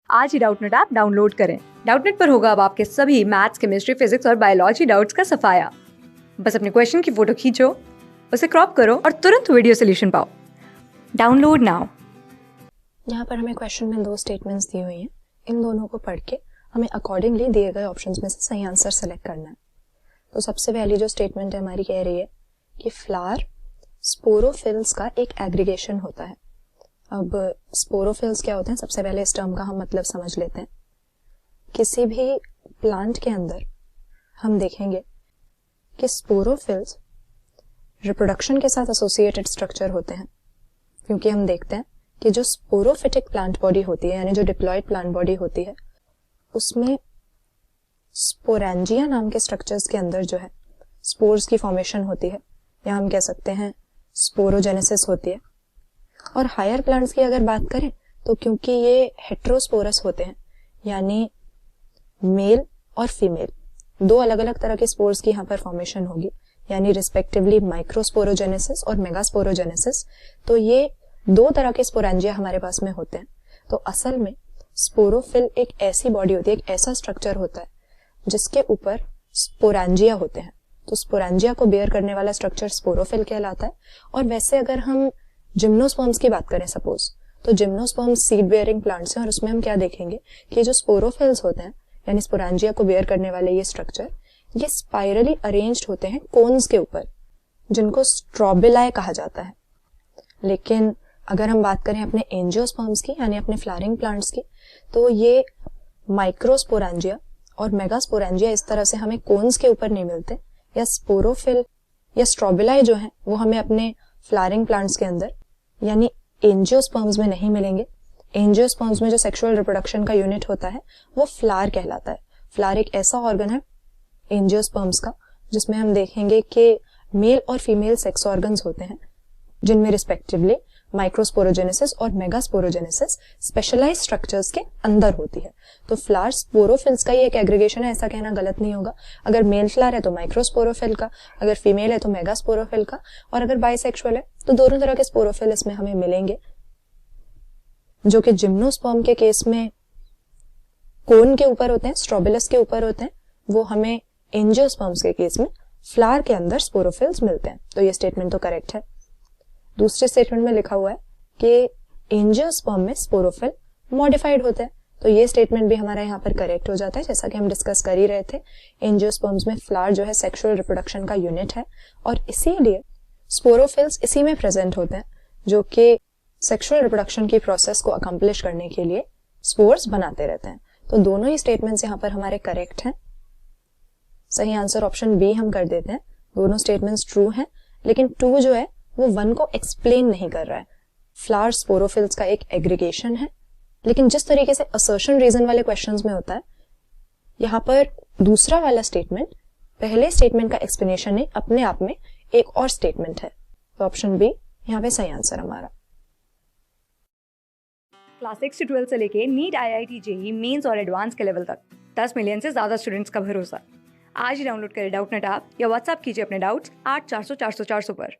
आज ही Doubtnut app download करें। Doubtnut पर होगा अब आपके सभी मैथ्स, केमिस्ट्री, फिजिक्स और बायोलॉजी डाउट्स का सफाया। बस अपने क्वेश्चन की फोटो खींचो, उसे क्रॉप करो और तुरंत वीडियो सोल्यूशन पाओ। Download now. यहाँ पर हमें क्वेश्चन में दो स्टेटमेंट्स दी हुई हैं। इन दोनों को पढ़ के हमें अकॉर्डिंगली दिए गए ऑप्शंस में से सही आंसर सेलेक्ट करना है। तो सबसे पहली जो स्टेटमेंट है हमारी कह रही है कि फ्लावर स्पोरोफिल्स का एक एग्रीगेशन होता है। अब स्पोरोफिल्स क्या होते हैं, सबसे पहले इस टर्म का हम मतलब समझ लेते हैं। किसी भी प्लांट के अंदर हम देखेंगे कि स्पोरोफिल्स रिप्रोडक्शन के साथ एसोसिएटेड स्ट्रक्चर होते हैं, क्योंकि हम देखते हैं कि जो स्पोरोफिटिक प्लांट बॉडी होती है, यानी जो डिप्लॉयड प्लांट बॉडी होती है, उसमें स्पोरेंजिया नाम के स्ट्रक्चर्स के अंदर जो है स्पोर्स की फॉर्मेशन होती है, या हम कह सकते हैं स्पोरोजेनेसिस होती है। और हायर प्लांट्स की अगर बात करें तो क्योंकि ये हेट्रोस्पोरस होते हैं, यानी मेल और फीमेल दो अलग अलग तरह के स्पोर्स की यहाँ पर फॉर्मेशन होगी, यानी रिस्पेक्टिवली माइक्रोस्पोरोजेनेसिस और मेगास्पोरोजेनेसिस। तो ये दो तरह के स्पोरेंजिया हमारे पास में होते हैं। तो असल में स्पोरोफिल एक ऐसी बॉडी होती है, एक ऐसा स्ट्रक्चर होता है जिसके ऊपर स्पोरेंजिया होते हैं। तो स्पोरेंजिया को बेयर करने वाला स्ट्रक्चर स्पोरोफिल कहलाता है। और वैसे अगर हम जिम्नोस्पर्म्स की बात करें सपोज, तो जिम्नोस्पर्म्स सीड बेयरिंग प्लांट्स हैं, और उसमें हम क्या देखेंगे कि जो स्पोरोफिल्स होते हैं, यानी स्पोरेंजिया को बेयर करने वाले ये स्ट्रक्चर, ये स्पाइरली अरेंज्ड होते हैं कोन्स के ऊपर, जिनको स्ट्रोबिलाई कहा जाता है। लेकिन अगर हम बात करें अपने एंजियोस्पर्म्स की, यानी अपने फ्लावरिंग प्लांट्स की, तो ये माइक्रोस्पोरेंजिया और मेगास्पोरेंजिया इस तरह से हमें कोन्स के ऊपर नहीं मिलते, या स्पोरोफिल या स्ट्रोबिलाई जो है वो हमें अपने फ्लावरिंग प्लांट्स के अंदर यानी एंजियोस्पर्म्स में नहीं मिलेंगे। एंजियोस्पर्म्स में जो सेक्सुअल रिप्रोडक्शन का यूनिट होता है वो फ्लावर कहलाता है। फ्लावर एक ऐसा ऑर्गन है एंजियोस्पर्म्स का जिसमें हम देखेंगे कि मेल और फीमेल सेक्स ऑर्गन्स होते हैं, जिनमें रिस्पेक्टिवली माइक्रोस्पोरोजेनेसिस और मेगास्पोरोजेनेसिस स्पेशलाइज्ड स्ट्रक्चर्स के अंदर होती है। तो फ्लावर स्पोरोफिल्स का ही एक एग्रीगेशन है, ऐसा कहना गलत नहीं होगा। अगर मेल फ्लावर है तो माइक्रोस्पोरोफिल का, अगर फीमेल है तो मेगास्पोरोफिल का, और अगर बाइसेक्सुअल है तो दोनों तरह के स्पोरोफिल इसमें हमें मिलेंगे, जो कि जिम्नोस्पर्म के केस में कोन के ऊपर होते हैं, स्ट्रोबिलस के ऊपर होते हैं, वो हमें एंजियोस्पर्म्स के केस में फ्लावर के अंदर स्पोरोफिल्स मिलते हैं। तो ये स्टेटमेंट तो करेक्ट है। दूसरे स्टेटमेंट में लिखा हुआ है कि एंजियोस्पर्म में स्पोरोफिल मॉडिफाइड होता है, तो ये स्टेटमेंट भी हमारा यहाँ पर करेक्ट हो जाता है। जैसा कि हम डिस्कस कर ही रहे थे, एंजियोस्पर्म्स में फ्लावर जो है सेक्सुअल रिप्रोडक्शन का यूनिट है, और इसीलिए स्पोरोफिल्स इसी में प्रेजेंट होते हैं, जो कि सेक्सुअल रिप्रोडक्शन की प्रोसेस को अकम्प्लिश करने के लिए स्पोर्स बनाते रहते हैं। तो दोनों ही स्टेटमेंट्स यहाँ पर हमारे करेक्ट हैं। सही आंसर ऑप्शन बी हम कर देते हैं। दोनों स्टेटमेंट्स ट्रू हैं, लेकिन टू जो है वो वन को एक्सप्लेन नहीं कर रहा है। फ्लावर स्पोरोफिल्स का एक एग्रीगेशन है, लेकिन जिस तरीके से असर्शन रीजन वाले क्वेश्चंस में होता है, यहाँ पर दूसरा वाला स्टेटमेंट पहले स्टेटमेंट का एक्सप्लेनेशन नहीं, अपने आप में एक और स्टेटमेंट है। तो ऑप्शन बी यहाँ पे सही आंसर हमारा। क्लास 6 से 12 से लेके नीट, IIT, JEE मेंस और एडवांस के लेवल तक 10 मिलियन से ज्यादा स्टूडेंट्स का भरोसा। आज ही डाउनलोड करें डाउटनेट ऐप या व्हाट्सएप कीजिए अपने डाउट्स 8400 400 400 पर।